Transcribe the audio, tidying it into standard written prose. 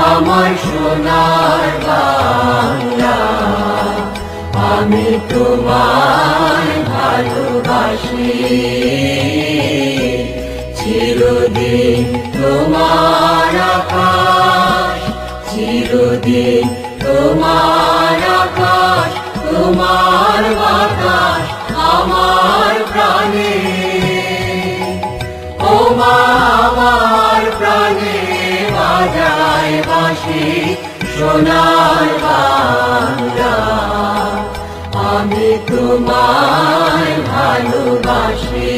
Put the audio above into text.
আমার সোনার বাংলা, আমি তোমায় ভালোবাসি। চিরদিন তোমার আকাশ, চিরদিন তোমার আকাশ, তোমার বাতাস আমার প্রাণে। ও মা আমার প্রাণে বাজায় বাঁশি সোনার বাংলা, আমি তোমায় ভালোবাসি।